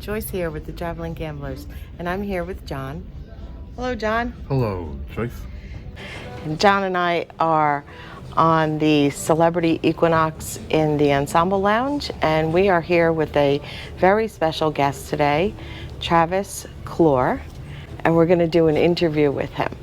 Joyce here with the Traveling Gamblers, and I'm here with Jon. Hello, Jon. Hello, Joyce. And Jon and I are on the Celebrity Equinox in the Ensemble Lounge, and we are here with a very special guest today, Travis Cloer, and we're going to do an interview with him.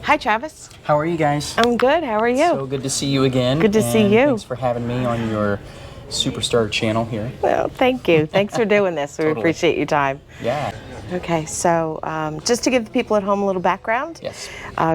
Hi, Travis. How are you guys? I'm good. How are you? So good to see you again. Good to see you. Thanks for having me on your superstar channel here. Well, thank you. Thanks for doing this. We Totally. appreciate your time. Yeah. Okay, so just to give the people at home a little background, Yes.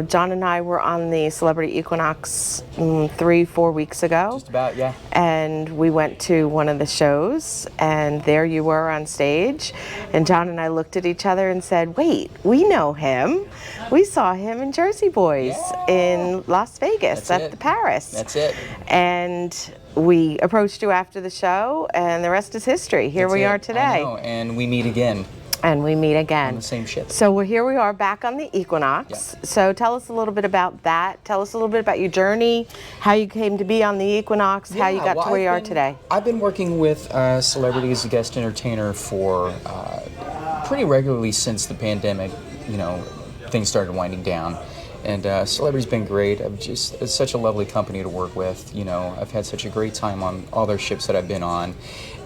Jon and I were on the Celebrity Equinox 3-4 weeks ago. Just about, yeah. And we went to one of the shows, and there you were on stage. And Jon and I looked at each other and said, wait, we know him. We saw him in Jersey Boys in Las Vegas at the Paris. That's it. And we approached you after the show, and the rest is history. Here we are today. I know, and we meet again. And we meet again. On the same ship. So here we are back on the Equinox. Yep. So tell us a little bit about that. Tell us a little bit about your journey, how you came to be on the Equinox, how you got to where you are today. I've been working with Celebrity as a guest entertainer for pretty regularly since the pandemic, things started winding down. And Celebrity's been great. It's such a lovely company to work with. I've had such a great time on all their ships that I've been on.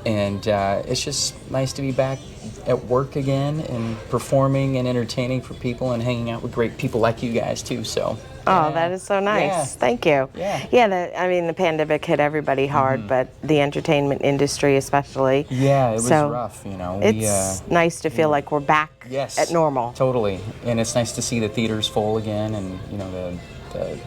And it's just nice to be back at work again and performing and entertaining for people and hanging out with great people like you guys too. So. Oh, that is so nice. Yeah. Thank you. Yeah. Yeah, the pandemic hit everybody hard, but the entertainment industry especially. Yeah, it was rough, It's nice to feel like we're back at normal. Totally. And it's nice to see the theaters full again and, the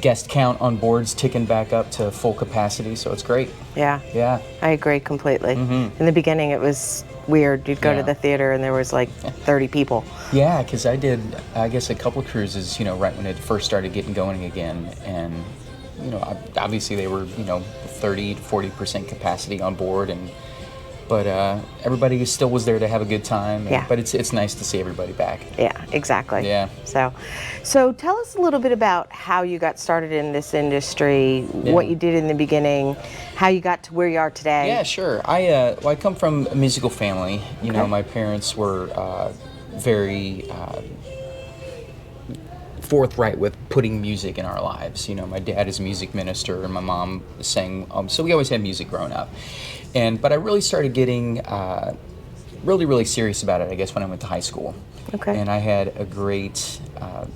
guest count on boards ticking back up to full capacity, so it's great. Yeah. Yeah. I agree completely. In the beginning it was weird. You'd go to the theater and there was like 30 people. Yeah, because I did, I guess, a couple of cruises, right when it first started getting going again. And, obviously they were, 30 to 40% capacity on board. But everybody still was there to have a good time. Yeah. But it's nice to see everybody back. Yeah, exactly. Yeah. So tell us a little bit about how you got started in this industry, what you did in the beginning, how you got to where you are today. Yeah, sure. I come from a musical family. My parents were very forthright with putting music in our lives. My dad is a music minister and my mom sang, so we always had music growing up. But I really started getting really serious about it, I guess, when I went to high school. Okay. And I had a great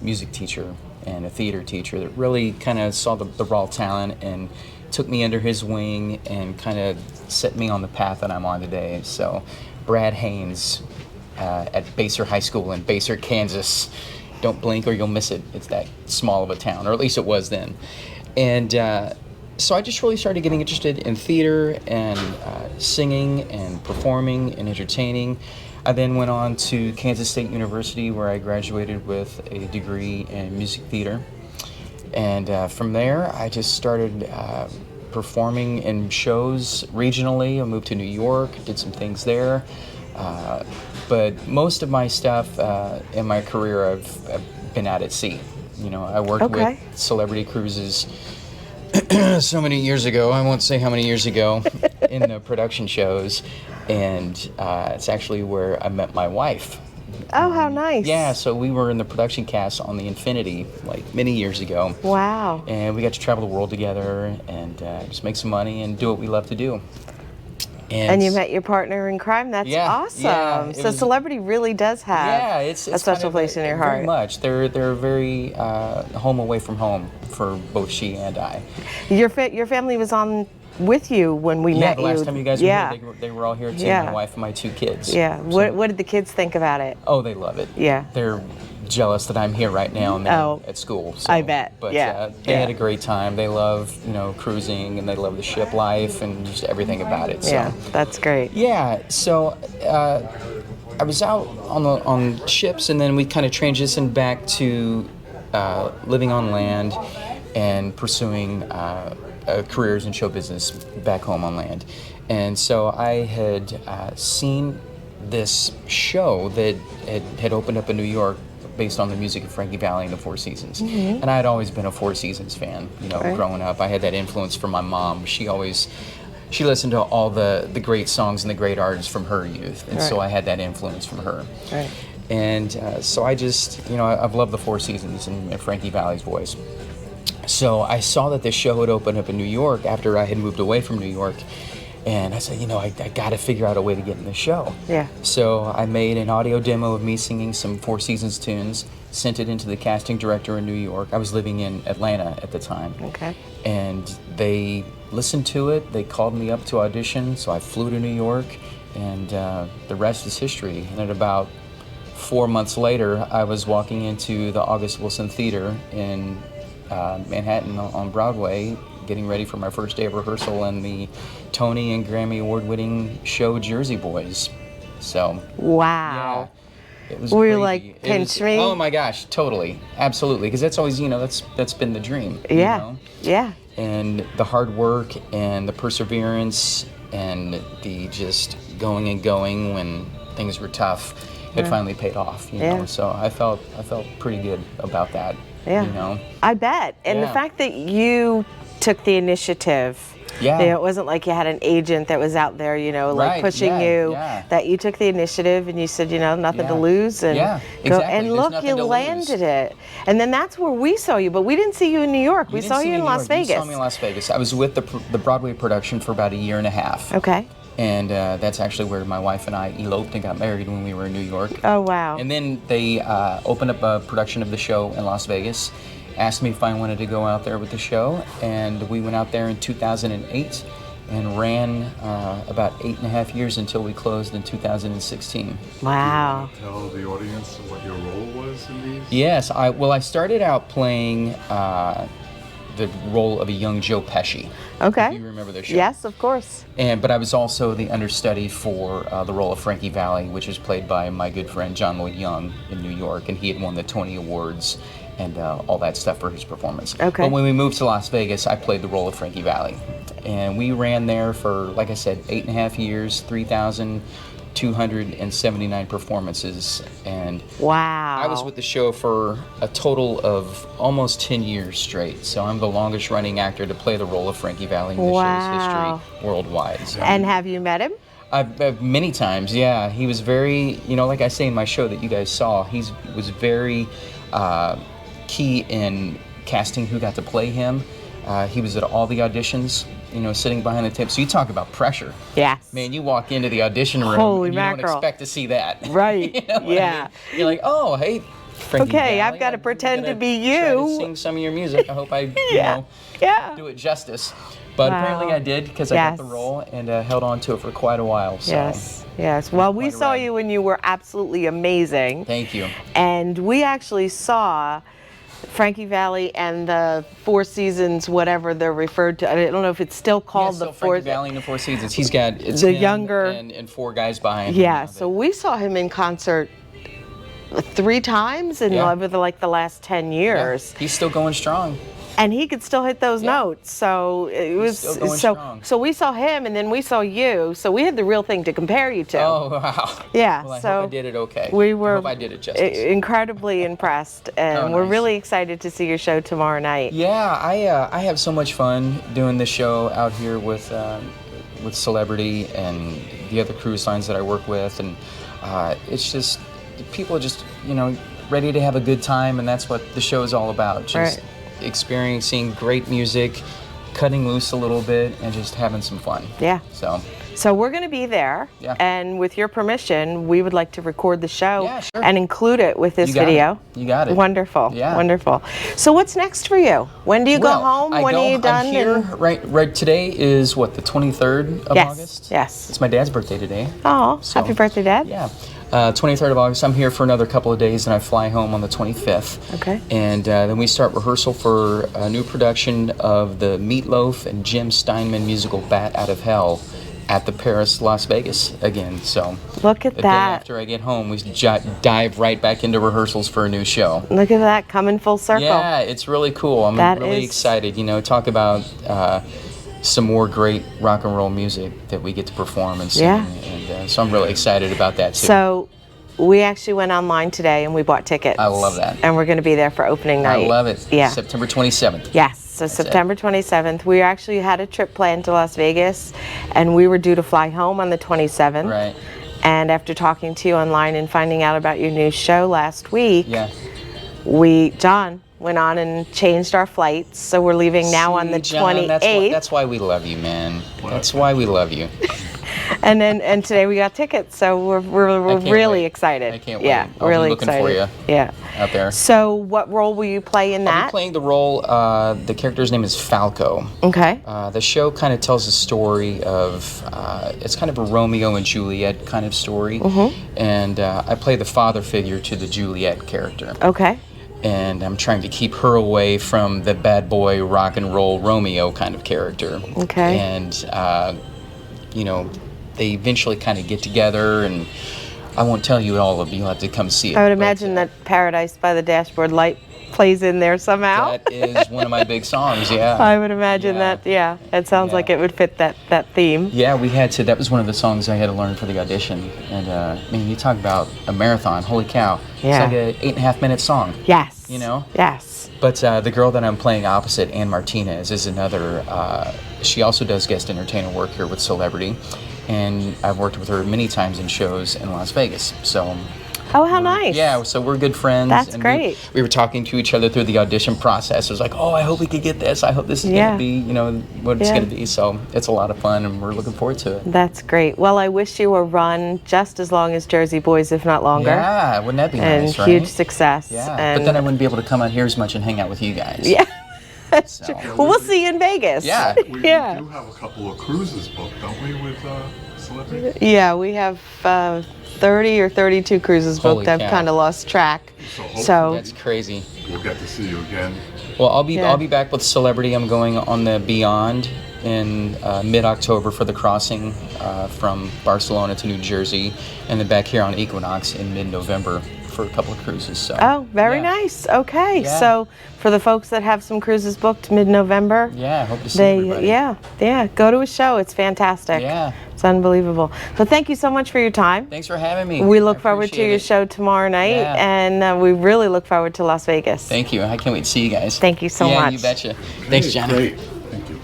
music teacher and a theater teacher that really kind of saw the raw talent and took me under his wing and kind of set me on the path that I'm on today. So Brad Haynes at Baser High School in Baser, Kansas. Don't blink or you'll miss it. It's that small of a town, or at least it was then. And so I just really started getting interested in theater and singing and performing and entertaining. I then went on to Kansas State University, where I graduated with a degree in music theater. And from there, I just started performing in shows regionally. I moved to New York, did some things there. But most of my stuff in my career, I've been out at sea. I worked with Celebrity Cruises so many years ago. I won't say how many years ago in the production shows. And it's actually where I met my wife. Oh, how nice. Yeah, so we were in the production cast on the Infinity many years ago. Wow. And we got to travel the world together and just make some money and do what we love to do. And you met your partner in crime. That's awesome. Yeah, so Celebrity really does have it's a special place in your heart. Very much. They're very home away from home for both she and I. Your family was on with you when we met the you. last time you guys were here, they were all here too. My wife and my 2 kids. Yeah. So, what did the kids think about it? Oh, they love it. Yeah. They're jealous that I'm here right now and they're at school. So, I bet. But they had a great time. They love, cruising and they love the ship life and just everything about it. So. Yeah, that's great. Yeah. So I was out on ships and then we kind of transitioned back to living on land and pursuing careers in show business back home on land. And so I had seen this show that had opened up in New York based on the music of Frankie Valli and the Four Seasons. Mm-hmm. And I had always been a Four Seasons fan, growing up. I had that influence from my mom. She always she listened to all the great songs and the great artists from her youth, and so I had that influence from her. Right. And so I just, I've loved the Four Seasons and Frankie Valli's voice. So I saw that this show had opened up in New York after I had moved away from New York. And I said, I got to figure out a way to get in the show. Yeah. So I made an audio demo of me singing some Four Seasons tunes, sent it into the casting director in New York. I was living in Atlanta at the time. Okay. And they listened to it. They called me up to audition. So I flew to New York, and the rest is history. And at about 4 months later, I was walking into the August Wilson Theater in Manhattan on Broadway, getting ready for my first day of rehearsal in the Tony and Grammy award-winning show Jersey Boys. So wow. yeah, it was Were you crazy. like, pinch me? Oh my gosh, totally, absolutely, because that's always that's been the dream. Yeah. Yeah. And the hard work and the perseverance and the just going and going when things were tough had finally paid off. You know, so I felt pretty good about that. Yeah. I bet. And the fact that you took the initiative. Yeah. It wasn't like you had an agent that was out there, like pushing you. Yeah. That you took the initiative and you said, nothing to lose, and exactly. And look, you landed it. And then that's where we saw you, but we didn't see you in New York. We saw you in Las Vegas. You saw me in Las Vegas. I was with the Broadway production for about a year and a half. Okay. And that's actually where my wife and I eloped and got married when we were in New York. Oh, wow. And then they opened up a production of the show in Las Vegas, asked me if I wanted to go out there with the show, and we went out there in 2008 and ran about 8.5 years until we closed in 2016. Wow. Do you want to tell the audience what your role was in these? Yes, I started out playing the role of a young Joe Pesci. Okay. If you remember the show. Yes, of course. But I was also the understudy for the role of Frankie Valli, which was played by my good friend John Lloyd Young in New York, and he had won the Tony Awards and all that stuff for his performance. Okay. But when we moved to Las Vegas, I played the role of Frankie Valli. And we ran there for, like I said, 8.5 years, 3,279 performances. And wow. I was with the show for a total of almost 10 years straight. So I'm the longest running actor to play the role of Frankie Valli in the show's history worldwide. So. And have you met him? Many times, yeah. He was very, like I say in my show that you guys saw, he was very key in casting who got to play him. He was at all the auditions, sitting behind the tape. So you talk about pressure. Yes. Man, you walk into the audition room Holy and you mackerel. don't expect to see that. Right. Yeah. I mean? You're like, oh, hey, Frankie Valli, I've got to pretend to be you. Try to sing some of your music. I hope I, do it justice. But apparently I did, because I got the role and held on to it for quite a while. So. Yes. Well, we saw you when you were absolutely amazing. Thank you. And we actually saw Frankie Valli and the Four Seasons, whatever they're referred to. I don't know if it's still called the Four. Frankie Valli and the Four Seasons. He's got the younger and 4 guys behind him. Yeah. So we saw him in concert 3 times in over the last 10 years. Yeah. He's still going strong. And he could still hit those notes. So it was so we saw him and then we saw you. So we had the real thing to compare you to. Oh wow. Yeah. Well, I so hope I did it okay. We were I hope I did it justice. Incredibly impressed, and we're really excited to see your show tomorrow night. Yeah, I have so much fun doing this show out here with Celebrity and the other cruise lines that I work with, and it's just people are just ready to have a good time, and that's what the show is all about. Just experiencing great music, cutting loose a little bit, and just having some fun. Yeah. So we're going to be there, and with your permission, we would like to record the show and include it with this video. You got it. Wonderful. Yeah. Wonderful. So what's next for you? When do you go home? When are you done? I'm here, right today is what, the 23rd of August? Yes. It's my dad's birthday today. Oh, happy birthday, Dad. Yeah. 23rd of August. I'm here for another couple of days, and I fly home on the 25th. Okay. And then we start rehearsal for a new production of the Meatloaf and Jim Steinman musical Bat Out of Hell at the Paris, Las Vegas again. So look at the that. Day after I get home, we dive right back into rehearsals for a new show. Look at that, coming full circle. Yeah, it's really cool. I'm really excited. Talk about some more great rock and roll music that we get to perform and sing. And so I'm really excited about that too. So we actually went online today and we bought tickets. I love that. And we're going to be there for opening night. I love it. Yeah. September 27th. Yes, so September 27th. We actually had a trip planned to Las Vegas, and we were due to fly home on the 27th. Right. And after talking to you online and finding out about your new show last week, Yeah. John went on and changed our flights, so we're leaving now on the John, 28th. That's why we love you, man. That's why we love you. And today we got tickets, so we're really wait. excited. I can't yeah, wait. I'll really be looking excited. for you Yeah, out there. So what role will you play in I'll that? be playing the role, the character's name is Falco. Okay. The show kind of tells a story of, it's kind of a Romeo and Juliet kind of story. Mm-hmm. And I play the father figure to the Juliet character. Okay. And I'm trying to keep her away from the bad boy rock and roll Romeo kind of character. Okay. And, you know, they eventually kind of get together, and I won't tell you all of it. You'll have to come see it. I would imagine that Paradise by the Dashboard Light plays in there somehow. That is one of my big songs, yeah. I would imagine that, yeah. It sounds like it would fit that theme. Yeah, we had to. That was one of the songs I had to learn for the audition. And, I mean, you talk about a marathon. Holy cow. Yeah. It's like a 8.5-minute song. Yes. You know? Yes. But the girl that I'm playing opposite, Ann Martinez, is another, she also does guest entertainer work here with Celebrity. And I've worked with her many times in shows in Las Vegas. So, Oh, how nice. yeah, so we're good friends. That's and great. We were talking to each other through the audition process. It was like, oh, I hope we could get this. I hope this is going to be, you know, what it's going to be. So it's a lot of fun, and we're looking forward to it. That's great. Well, I wish you a run just as long as Jersey Boys, if not longer. Yeah, wouldn't that be and nice, right? huge success. Yeah, And but then I wouldn't be able to come out here as much and hang out with you guys. Yeah. That's So- true. Well, we'll see you in Vegas. Yeah. We Yeah. do have a couple of cruises booked, don't we, with Celebrity? Yeah, we have 30 or 32 cruises Holy booked. I've cow. kind of lost track. hopefully So That's crazy. we'll get to see you again. Well, I'll be Yeah. I'll be back with Celebrity. I'm going on the Beyond in mid-October for the crossing from Barcelona to New Jersey, and then back here on Equinox in mid-November for a couple of cruises. So. Oh, very yeah. nice. Okay, Yeah. so for the folks that have some cruises booked mid-November, Yeah, hope to see everybody. yeah, go to a show. It's fantastic. Yeah. It's unbelievable. So thank you so much for your time. Thanks for having me. We I look forward to appreciate your it. show tomorrow night, Yeah. and we really look forward to Las Vegas. Thank you. I can't wait to see you guys. Thank you so yeah, much. you betcha. Thanks, John. Great. Thank you.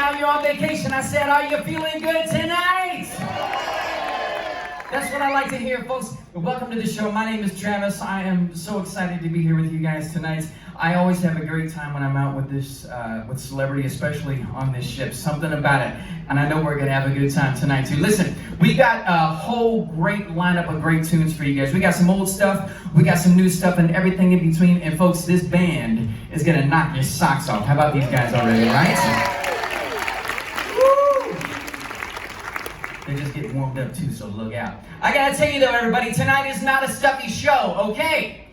now you're on vacation. I said, are you feeling good tonight? That's what I like to hear, folks. Welcome to the show. My name is Travis. I am so excited to be here with you guys tonight. I always have a great time when I'm out with this, with Celebrity, especially on this ship. Something about it. And I know we're going to have a good time tonight, too. Listen, we got a whole great lineup of great tunes for you guys. We got some old stuff, we got some new stuff, and everything in between. And, folks, this band is going to knock your socks off. How about these guys already, right? They're just getting warmed up too, so look out. I gotta tell you though, everybody, tonight is not a stuffy show, okay?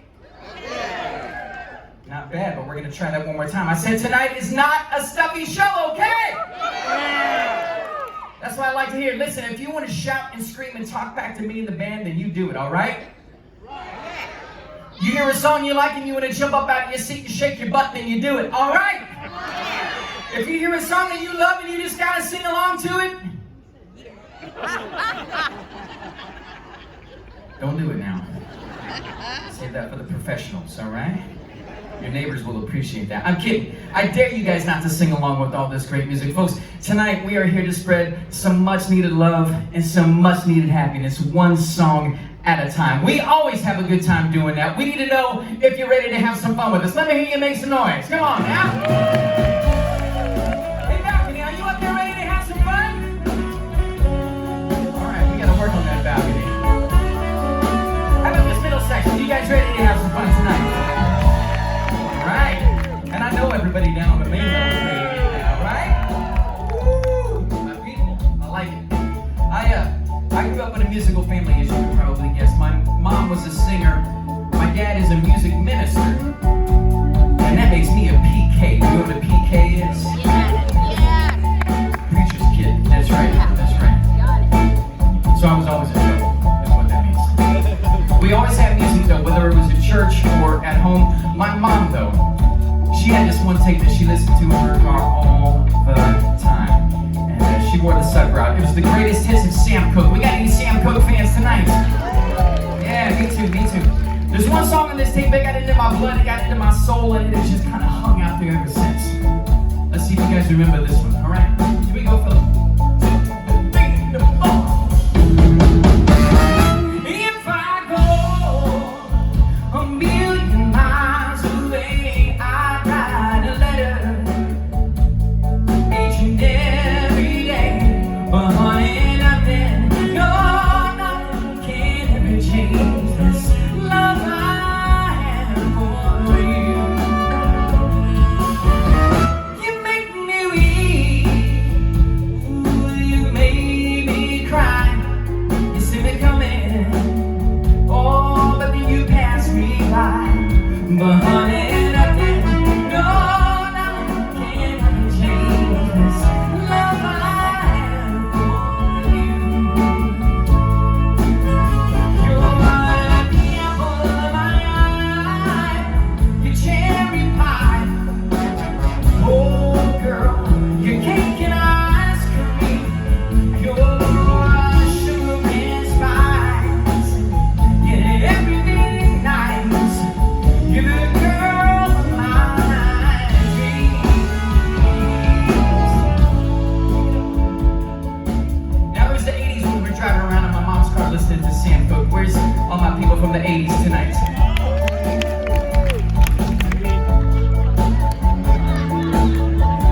Yeah. Not bad, but we're gonna try that one more time. I said tonight is not a stuffy show, okay? Yeah. That's what I like to hear. Listen, if you want to shout and scream and talk back to me and the band, then you do it, all right? You hear a song you like and you want to jump up out of your seat and shake your butt, then you do it, all right? If you hear a song that you love and you just gotta sing along to it, don't do it now. Save that for the professionals, all right? Your neighbors will appreciate that. I'm kidding. I dare you guys not to sing along with all this great music. Folks, tonight we are here to spread some much needed love and some much needed happiness, one song at a time. We always have a good time doing that. We need to know if you're ready to have some fun with us. Let me hear you make some noise. Come on now. Work on that balcony. How about this middle section? You guys ready to have some fun tonight? Alright. And I know everybody down on the main level is ready to get that, alright? Woo! My people, I like it. I grew up in a musical family, as you can probably guess. My mom was a singer. My dad is a music minister. And that makes me a PK. You know what a PK is? Yeah. Preacher's kid. That's right. That's right. So I was always in trouble, is what that means. We always had music though, whether it was at church or at home. My mom though, she had this one tape that she listened to in her car all the time. And she wore the sucker out. It was the greatest hits of Sam Cooke. We got any Sam Cooke fans tonight? Yeah, me too, me too. There's one song on this tape that got into my blood, it got into my soul, and it's just kind of hung out there ever since. Let's see if you guys remember this one, alright? Here we go, Philip.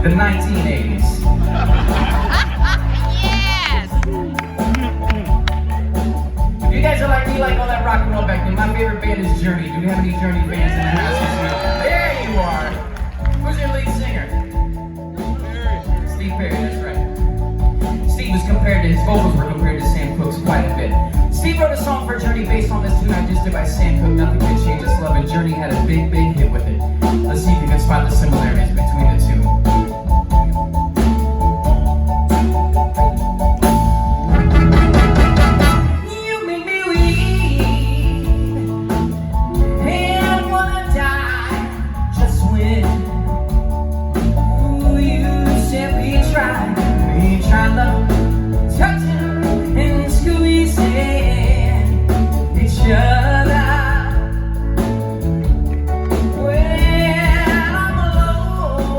The 1980s. Yes! If you guys are like me, like all that rock and roll back then, my favorite band is Journey. Do we have any Journey fans in the house this week? There you are! Who's your lead singer? Steve Perry, that's right. Steve was compared to, his vocals were compared to Sam Cooke's quite a bit. Steve wrote a song for Journey based on this tune I just did by Sam Cooke, Nothing Can Change This Love, and Journey had a big, big hit with it. Let's see if you can spot the similarities between the two. When I'm alone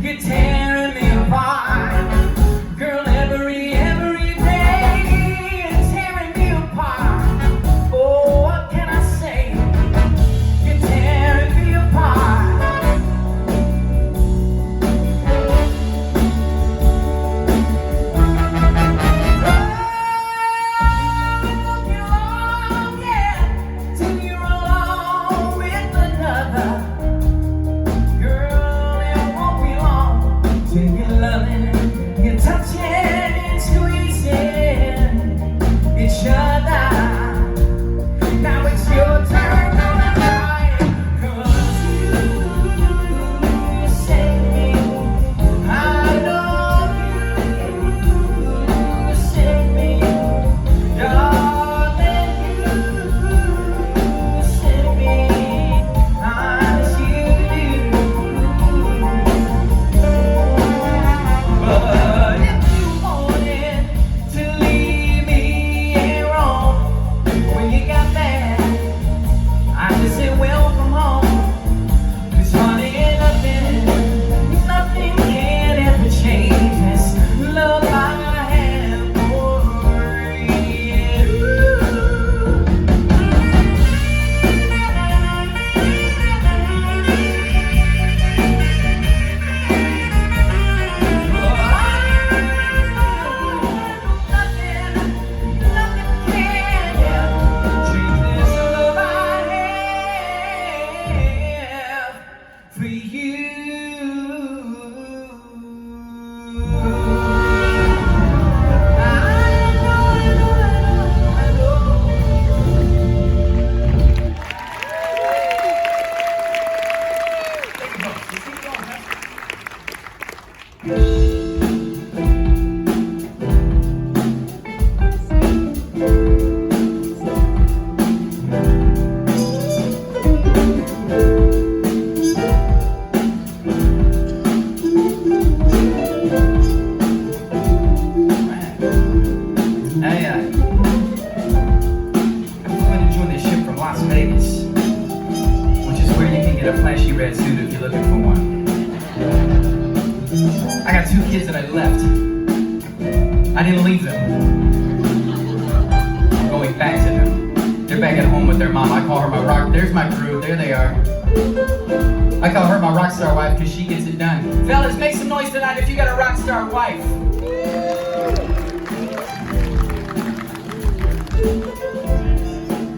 You're tearing me apart, girl, every day, you're tearing me apart. Oh, what can I say? You're tearing me apart. I didn't leave them. I'm going back to them. They're back at home with their mom. I call her my rock. There's my crew. There they are. I call her my rock star wife because she gets it done. Fellas, make some noise tonight if you got a rock star wife.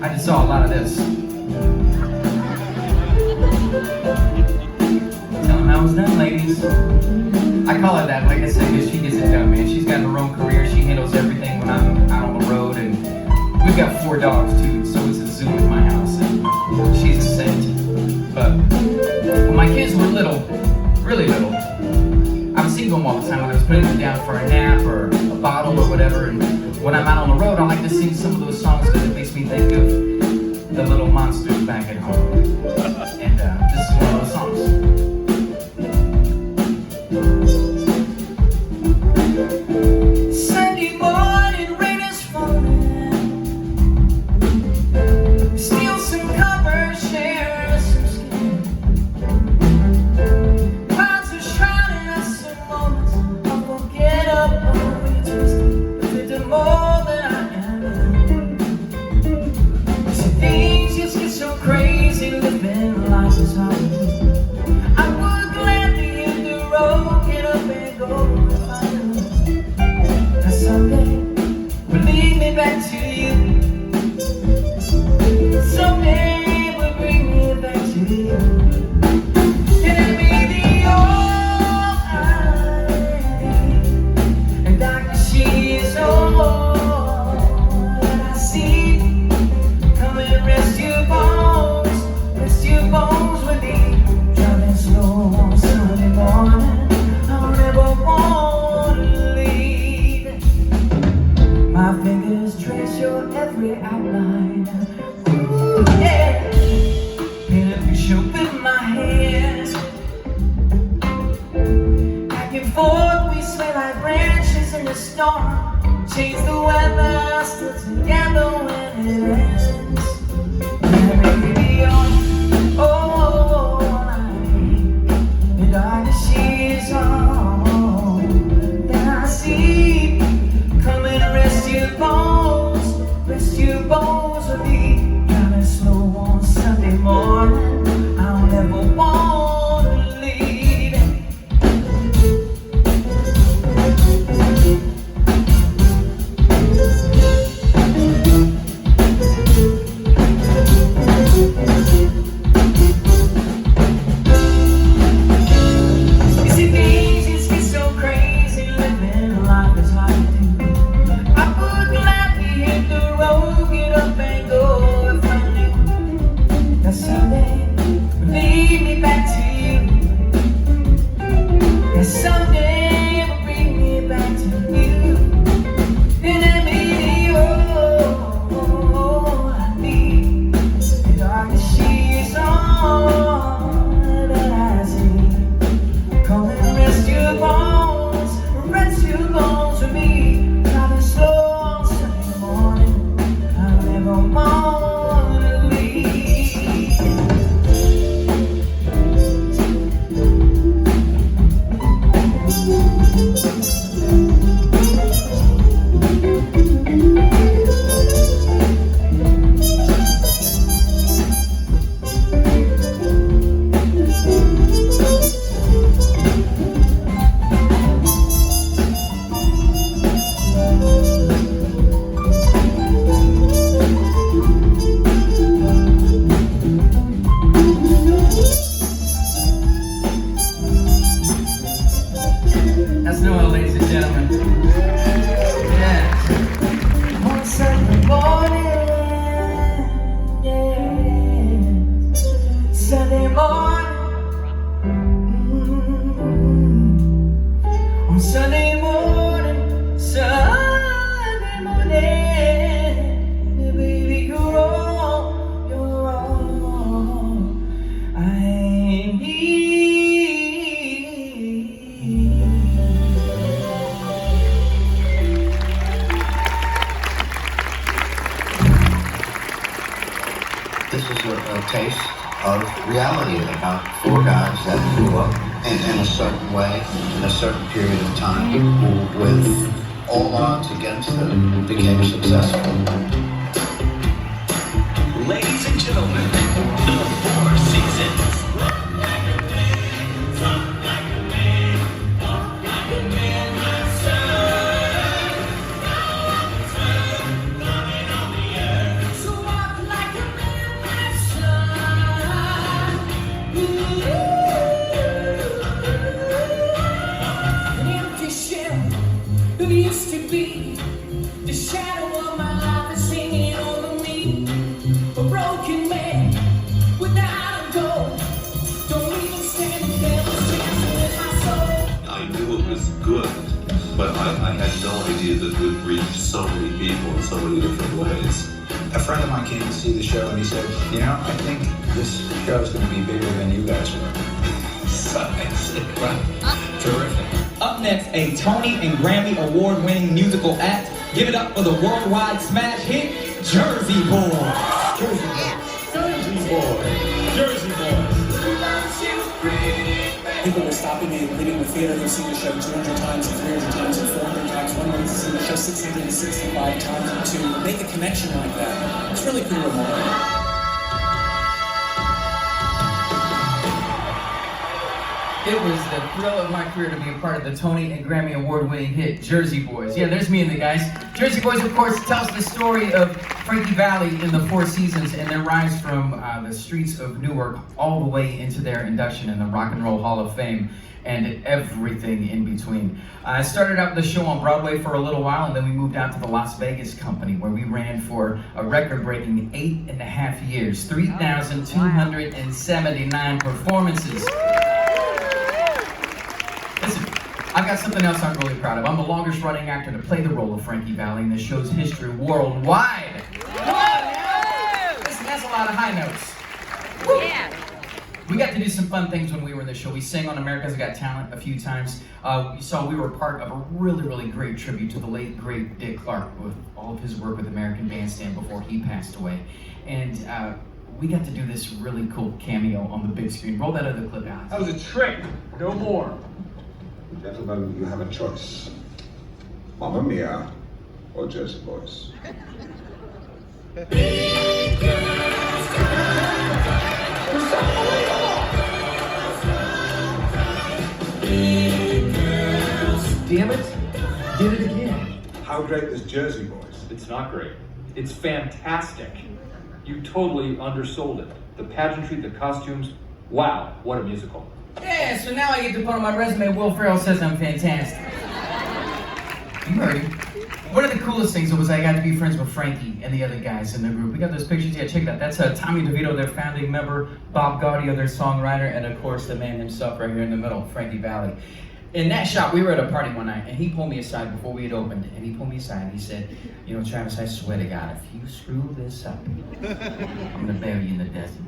I just saw a lot of this. Tell them how it's done, ladies. I call her that, like I said, because she gets it done, man. She's got her own career. She handles everything when I'm out on the road. And we've got 4 dogs, too, so it's a zoo at my house. And she's a saint. But when my kids were little, really little, I would sing to them all the time, whether I was putting them down for a nap or a bottle or whatever. And when I'm out on the road, I like to sing some of those songs because it makes me think of the little monsters back at home. And this is one of those songs. Sunday morning, rain is falling. Steal some cover, share some skin. Clouds are shrouding us in moments. I won't get up, I won't be twisted. But the more that I am in. See, things just get so crazy, living life is hard. I would gladly hit the road, get up and go. Someday will lead me back to you. Someday will bring me back to you. And it'll be the all I need. And darkness, she is all that I see. Come and rest your bones with me. Driving slow on Sunday morning. I'll never want to leave. My fingers trace your every outline. Ooh, yeah. And if you show with my hands, back and forth we sway like branches in a storm. Change the weather, still together when it ends. And maybe morning, I'll never want to leave. You see, things just get so crazy, living life is hard to do. I would gladly hit the road, get up and go if I knew that someday would lead me back to you. That someday it would bring me back to you. And I mean, oh, I need the darkness. She is all that I see. Come and rest your bones with me. Driving slow on Sunday morning, I'll never want to leave. That's Noel, ladies and gentlemen. Yeah. One Sunday morning, yeah. Sunday morning. On Sunday morning, baby, you're all I need. This is a taste of reality about four guys that grew up in a certain way, in a certain period of time, who, with all odds against them, became successful. Ladies and gentlemen, the Four Seasons. Who used to be the shadow of my life is singing over me. A broken man without a goal. Don't even stand a devil's chance with my soul. I knew it was good, but I had no idea that it would reach so many people in so many different ways. A friend of mine came to see the show and he said, you know, I think this show is going to be bigger than you guys were. Terrific. Up next, a Tony and Grammy award-winning musical act. Give it up for the worldwide smash hit, Jersey Boys. Jersey Boys. Jersey Boys. People were stopping me and leaving the theater. They've seen the show 200 times and 300 times and 400 times. One went to see the show 665 times. And to make a connection like that, it's really pretty remarkable. It was the thrill of my career to be a part of the Tony and Grammy award-winning hit, Jersey Boys. Yeah, there's me and the guys. Jersey Boys, of course, tells the story of Frankie Valli in the Four Seasons and their rise from the streets of Newark all the way into their induction in the Rock and Roll Hall of Fame and everything in between. I started out the show on Broadway for a little while, and then we moved out to the Las Vegas Company, where we ran for a record-breaking 8.5 years, 3,279 performances. Listen, I've got something else I'm really proud of. I'm the longest running actor to play the role of Frankie Valli in the show's history worldwide. Listen, that's a lot of high notes. Yeah. We got to do some fun things when we were in the show. We sang on America's Got Talent a few times. We were part of a really, really great tribute to the late, great Dick Clark with all of his work with American Bandstand before he passed away. And we got to do this really cool cameo on the big screen. Roll that other clip out. That was a trick. No more. Gentlemen, you have a choice. Mamma Mia or Jersey Boys. damn it. Did it again. How great is Jersey Boys? It's not great. It's fantastic. You totally undersold it. The pageantry, the costumes, wow, what a musical. Yeah, so now I get to put on my resume, Will Ferrell says I'm fantastic. You heard him. One of the coolest things was I got to be friends with Frankie and the other guys in the group. We got those pictures, yeah, check it out. That's Tommy DeVito, their founding member, Bob Gaudio, their songwriter, and of course the man himself right here in the middle, Frankie Valli. In that shot, we were at a party one night, and he pulled me aside before we had opened, and he pulled me aside and he said, you know, Travis, I swear to God, if you screw this up, I'm gonna bury you in the desert.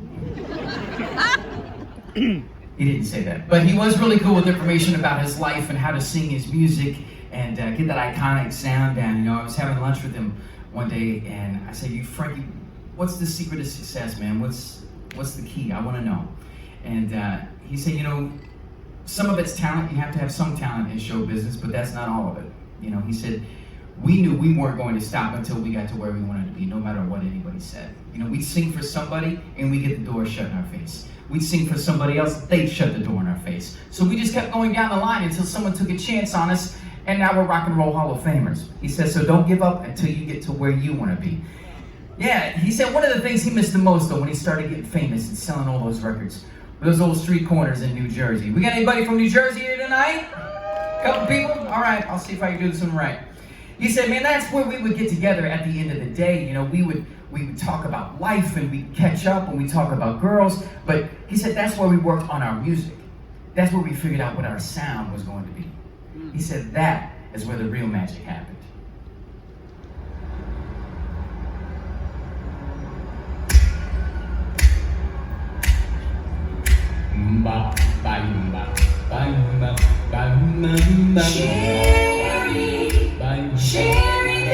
He didn't say that, but he was really cool with information about his life and how to sing his music and get that iconic sound down. You know, I was having lunch with him one day, and I said, "You, Frankie, what's the secret of success, man? What's the key? I want to know." And he said, "You know, some of it's talent. You have to have some talent in show business, but that's not all of it." You know, he said, "We knew we weren't going to stop until we got to where we wanted to be, no matter what anybody said. You know, we'd sing for somebody, and we get the door shut in our face. We'd sing for somebody else, they'd shut the door in our face. So we just kept going down the line until someone took a chance on us, and now we're rock and roll Hall of Famers." He says, "So don't give up until you get to where you want to be." Yeah, he said one of the things he missed the most, though, when he started getting famous and selling all those records, were those old street corners in New Jersey. We got anybody from New Jersey here tonight? Couple people? All right, I'll see if I can do this one right. He said, man, that's where we would get together at the end of the day. You know, we would talk about life and we'd catch up and we'd talk about girls. But he said that's where we worked on our music. That's where we figured out what our sound was going to be. He said that is where the real magic happened. Sherry, baby, Sherry,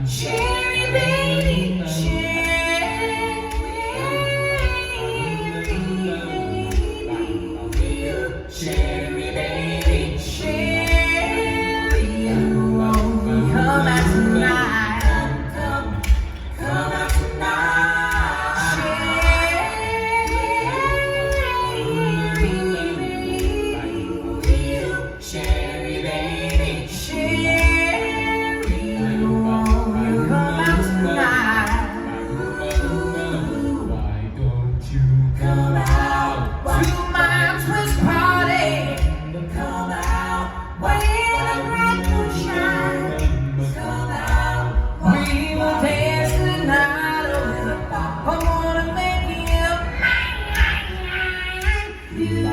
Sherry, baby, Sherry, baby, Sherry, won't you come out tonight? Come out tonight, Sherry, Sherry, baby, Sherry, won't you come out tonight? Why don't you come out to my twist party? Come out when the bright moon shines. Come out, we will dance the night away. I wanna make you mine. You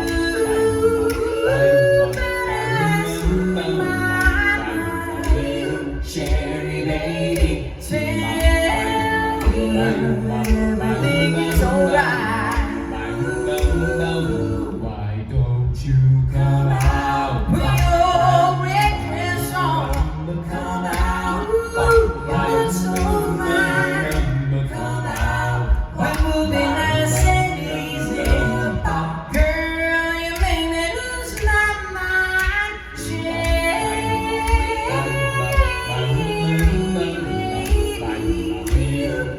best mine. Sherry, baby, tell me everything is alright. Why don't you come out? Put your red dress on. Come out. You're so fine. Come out. We're moving nice and easy. Girl, you make me lose my mind.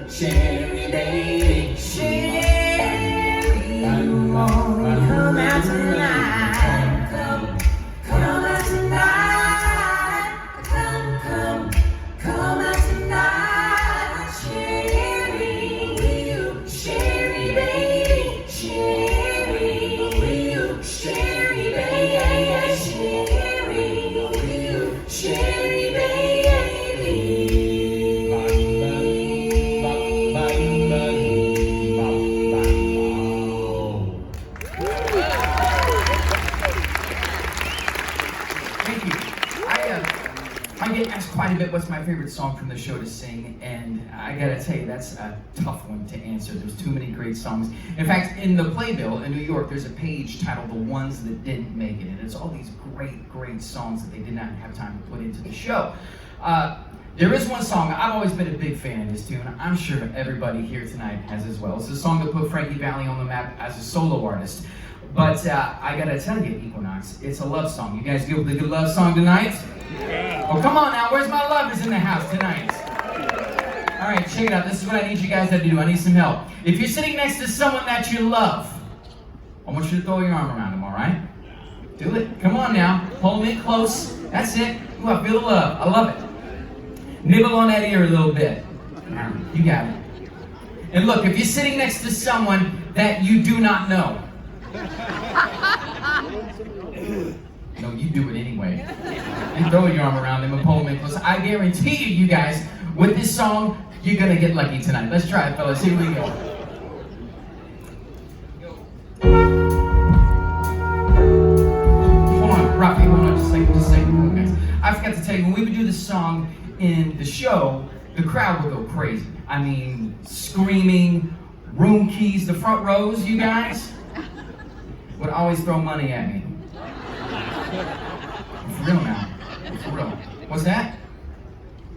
Sherry, baby, Sherry, won't you come out tonight? Come out tonight. Come out tonight. Sherry, Sherry, baby, Sherry, Sherry, baby, Sherry, baby. Thank you. I get asked quite a bit what's my favorite song from the show to sing, and I gotta tell you, that's a tough one to answer. There's too many great songs. In fact, in the Playbill in New York, there's a page titled The Ones That Didn't Make It, and it's all these great songs that they did not have time to put into the show. There is one song, I've always been a big fan of this tune, I'm sure everybody here tonight has as well. It's a song that put Frankie Valli on the map as a solo artist. But I gotta tell you, Equinox, it's a love song. You guys good with a good love song tonight? Yeah. Oh, come on now, where's my lovers in the house tonight? All right, check it out. This is what I need you guys to do. I need some help. If you're sitting next to someone that you love, I want you to throw your arm around them, all right? Do it. Come on now. Pull them in close. That's it. Ooh, I feel the love. I love it. Nibble on that ear a little bit. You got it. And look, if you're sitting next to someone that you do not know, no, you do it anyway. And throw your arm around them and pull them in close. I guarantee you guys, with this song, you're gonna get lucky tonight. Let's try it, fellas. Here we go. Hold on, Rafi, hold on, just a second. Hold on, guys. I forgot to tell you, when we would do this song in the show, the crowd would go crazy. I mean, screaming, room keys, the front rows, you guys, would always throw money at me. For real now. For real. What's that?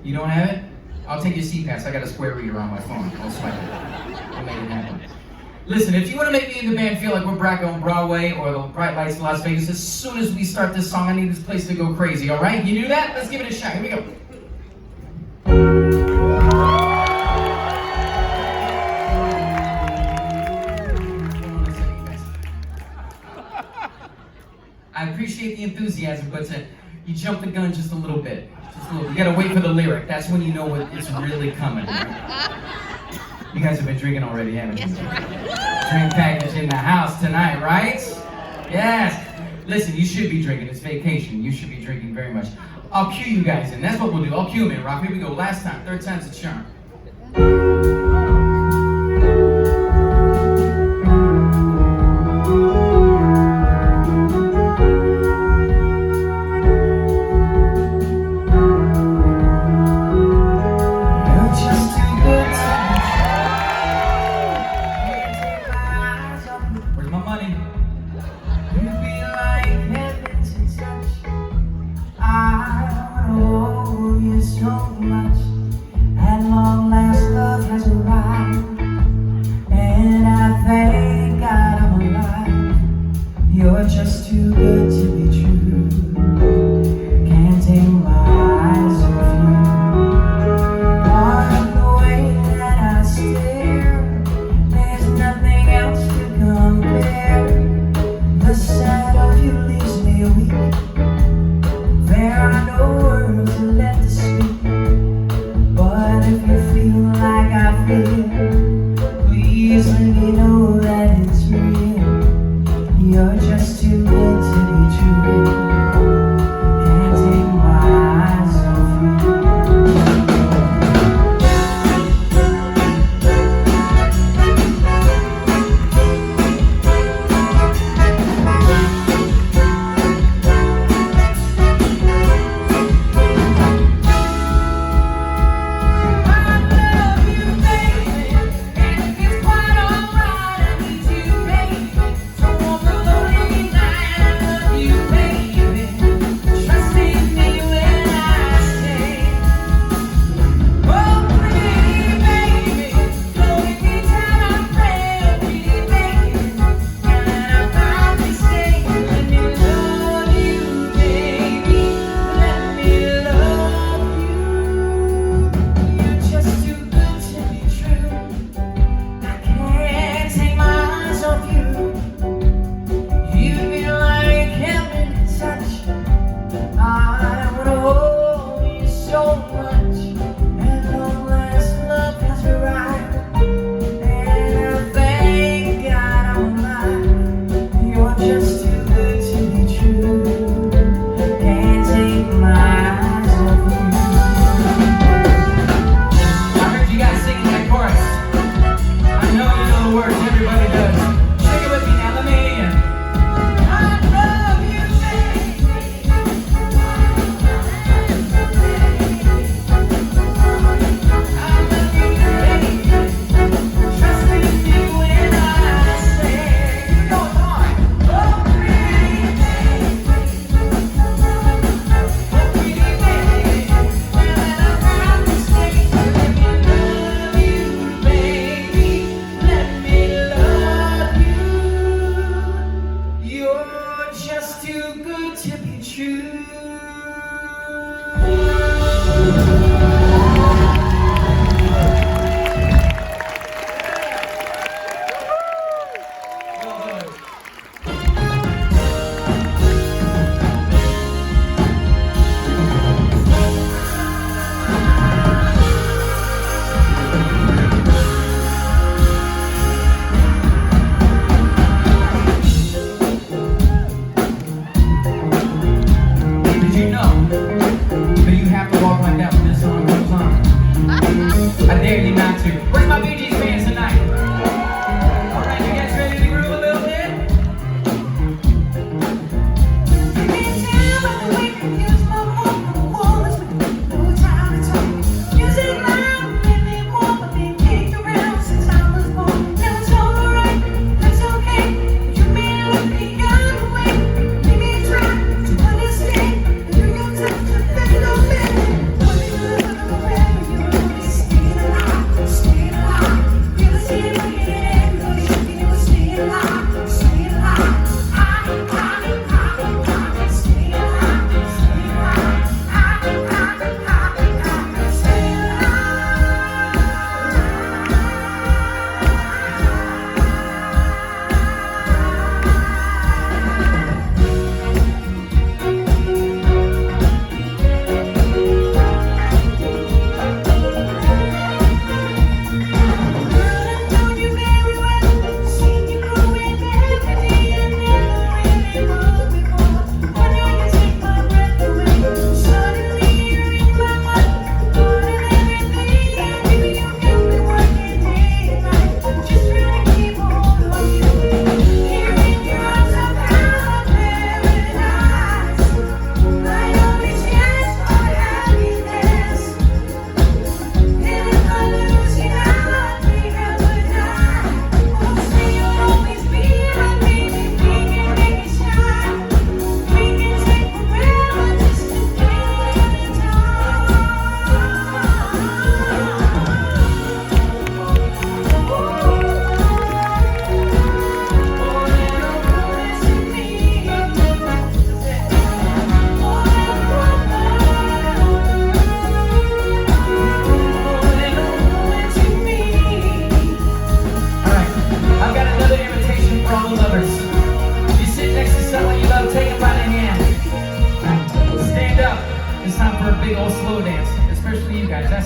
You don't have it? I'll take your C-Pass. I got a square reader on my phone. I'll swipe it. I'll make it happen. Listen, if you want to make me and the band feel like we're back on Broadway or the bright lights in Las Vegas, as soon as we start this song, I need this place to go crazy, all right? You do that? Let's give it a shot. Here we go. I appreciate the enthusiasm, but you jumped the gun just a little bit. Just a little. You gotta wait for the lyric. That's when you know it's really coming. Right? You guys have been drinking already, haven't you? Drink package in the house tonight, right? Yes. Listen, you should be drinking. It's vacation. You should be drinking very much. I'll cue you guys in. That's what we'll do. I'll cue them in, Rock. Here we go. Last time. Third time's a charm. Baby.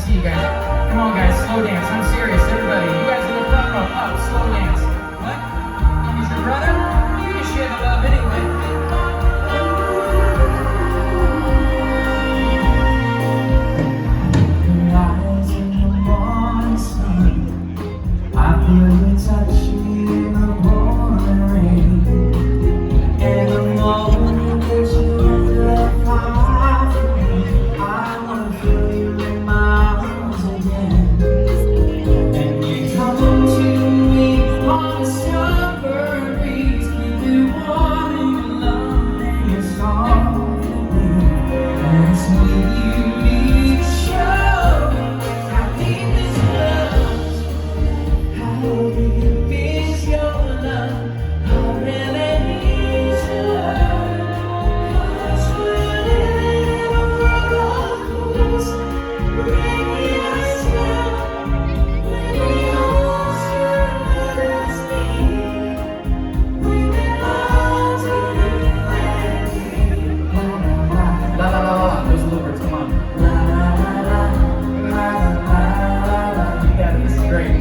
see you guys. Come on, guys, slow dance. I'm serious, everybody. You guys in the front row, up, slow dance. What? He's your brother? You can share the love anyway. I feel you touch me in the pouring rain. And the moment that you look high for me, I wanna feel you in my arms again. And you come to me on a summer breeze, keep you warm in your love and your song. And it's me you need to show how deep this love. How deep is your love? I really need your love. 'Cause we're living in a roller coaster, bringing us down. When we lost you, let us be. We belong to you and me. La la la la, those little words, come on. La la la la, la la la la. You got it, this is great.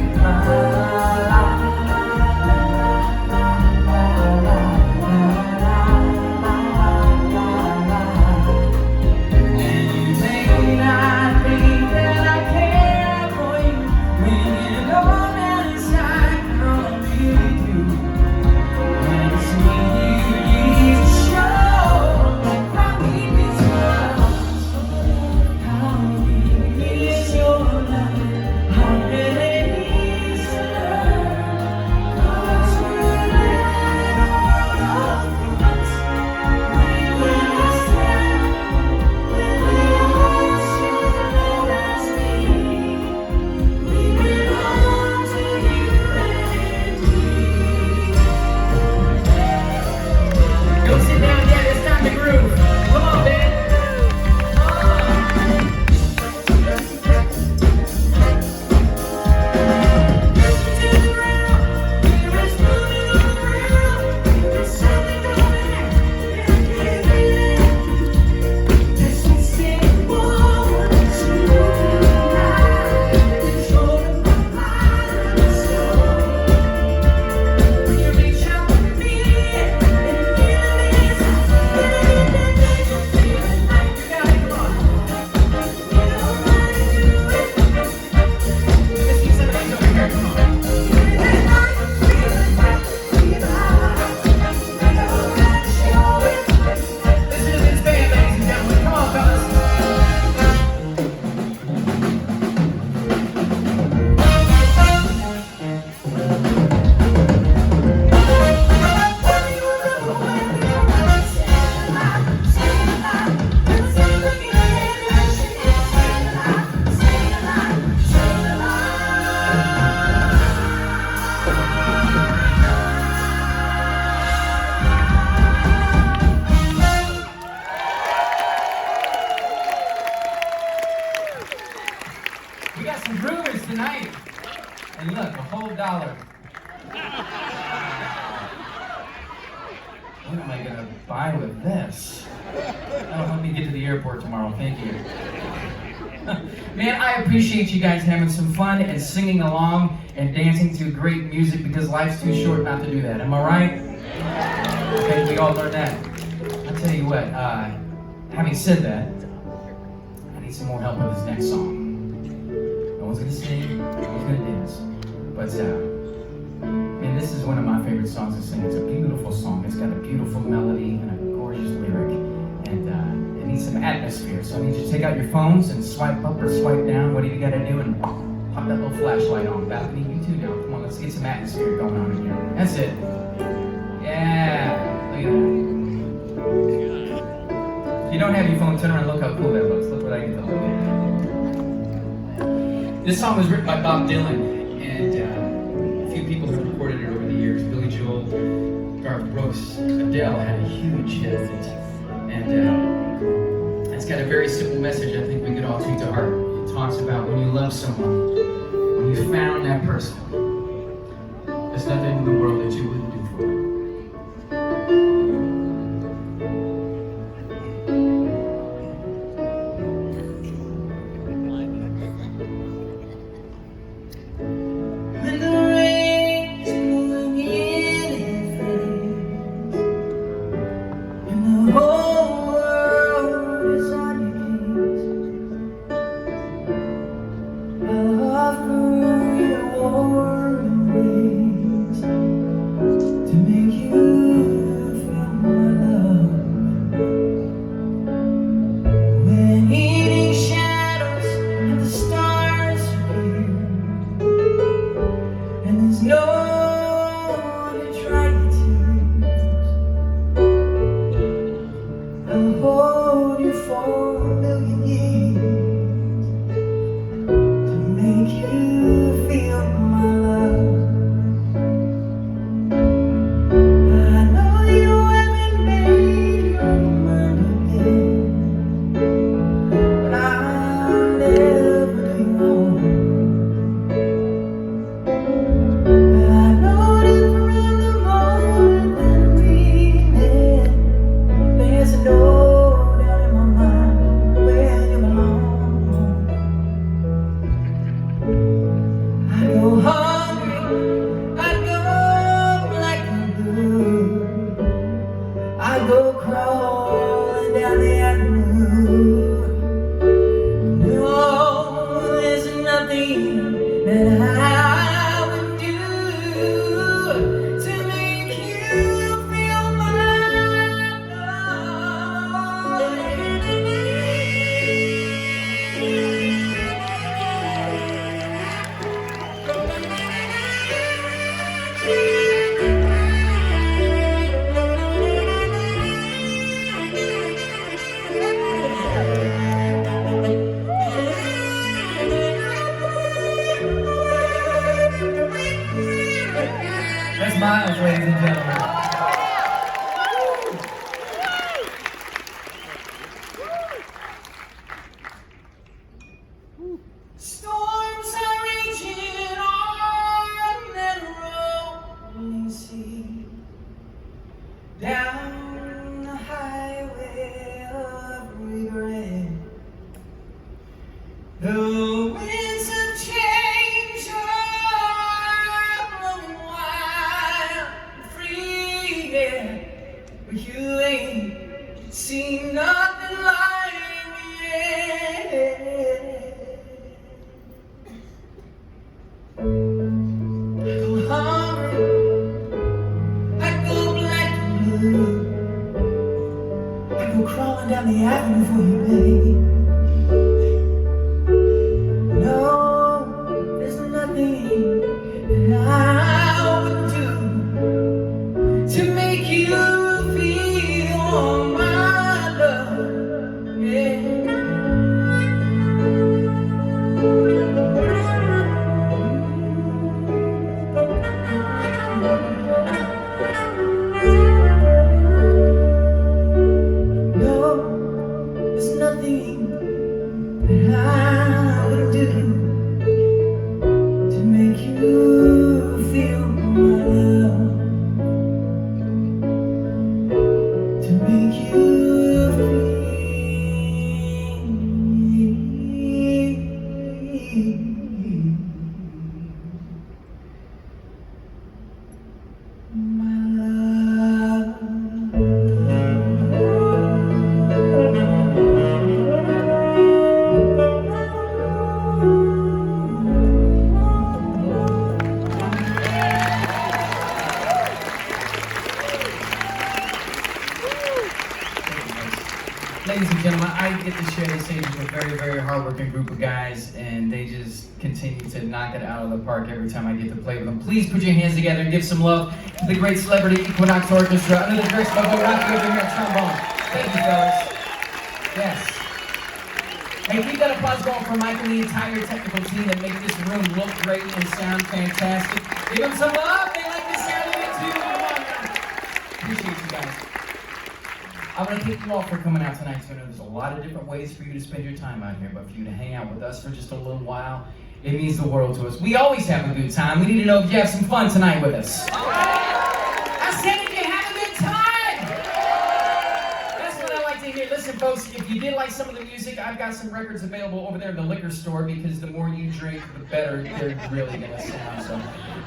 Don't sit down yet, it's time to groove. Come on, man. Listen to this band, ladies and gentlemen. Come on, fellas. We got some groovers tonight. And look, a whole $1. What am I gonna buy with this? That'll help me get to the airport tomorrow, thank you. Man, I appreciate you guys having some fun and singing along and dancing to great music because life's too short not to do that. Am I right? Okay, we all learned that. I'll tell you what, having said that, I need some more help with this next song. No one's gonna sing, no one's gonna dance. But, man, this is one of my favorite songs to sing. It's a beautiful song. It's got a beautiful melody and a gorgeous lyric. And it needs some atmosphere. So I need you to take out your phones and swipe up or swipe down, whatever you gotta do, and pop that little flashlight on. Balcony, you too now. Come on, let's get some atmosphere going on in here. That's it. Yeah, look at that. If you don't have your phone, turn around and look how cool that looks. Look what I get to look at. This song was written by Bob Dylan, and a few people have recorded it over the years. Billy Joel, Garth Brooks, Adele had a huge hit with it. And it's got a very simple message I think we could all take to heart. It talks about when you love someone, when you found that person, there's nothing in the world that you wouldn't do for them. That's Miles, ladies and gentlemen. Storms are raging on that rolling sea, down the highway of regret. The winds of change are blowing wild and free, yeah. But you ain't seen nothing like me yet. I go hungry, I go black and blue, I go crawling down the avenue for you, baby. No, there's nothing that I would do to make you feel my love, yeah. No, there's nothing that I would do to make you feel my love, to make you feel my love. Ladies and gentlemen, I get to share the stage with a very, very hardworking group of guys, and they just continue to knock it out of the park every time I get to play with them. Please put your hands together and give some love to the great Celebrity Equinox Orchestra under the direction of Rocky over here at trombone. Thank you, fellas. Yes. Hey, keep that applause going for Mike and the entire technical team that make this room look great and sound fantastic. Give them some love. They like the sound of it too. Come on, man. Appreciate you guys. I want to thank you all for coming out tonight. So I know there's a lot of different ways for you to spend your time out here, but for you to hang out with us for just a little while, it means the world to us. We always have a good time. We need to know if you have some fun tonight with us. I said, did you have a good time? That's what I like to hear. Listen, folks, if you did like some of the music, I've got some records available over there in the liquor store, because the more you drink, the better they're really going to sound. So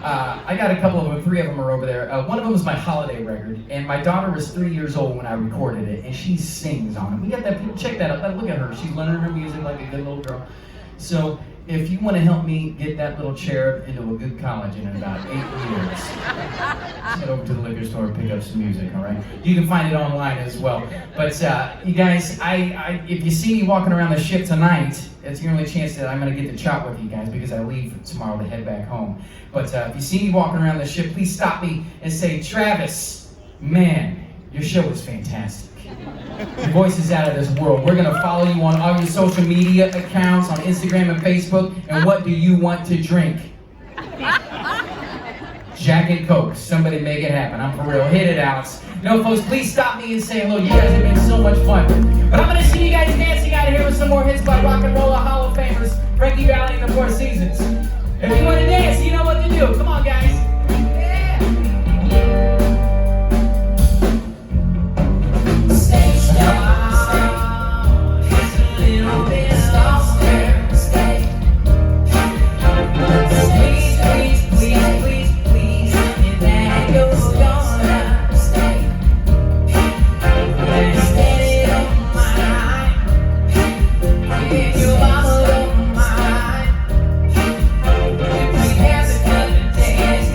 I got a couple of them, 3 of them are over there. One of them is my holiday record, and my daughter was 3 years old when I recorded it, and she sings on it. We got that, check that out, look at her. She's learning her music like a good little girl. So if you want to help me get that little cherub into a good college in about 8 years, just head over to the liquor store and pick up some music, all right? You can find it online as well. But you guys, if you see me walking around the ship tonight, it's the only chance that I'm going to get to chat with you guys, because I leave tomorrow to head back home. But if you see me walking around the ship, please stop me and say, Travis, man, your show is fantastic. Your voice is out of this world. We're going to follow you on all your social media accounts, on Instagram and Facebook. And what do you want to drink? Jack and Coke. Somebody make it happen. I'm for real. Hit it, Alex. No, folks, please stop me and say hello. You guys have been so much fun. But I'm going to see you guys dancing out of here with some more hits by Rock and Roll Hall of Famers, Frankie Valli and the Four Seasons. If you want to dance, you know what to do. Come on, guys. Dance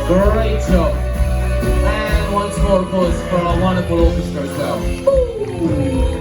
Great job. And once more, of course, for our wonderful orchestra as well.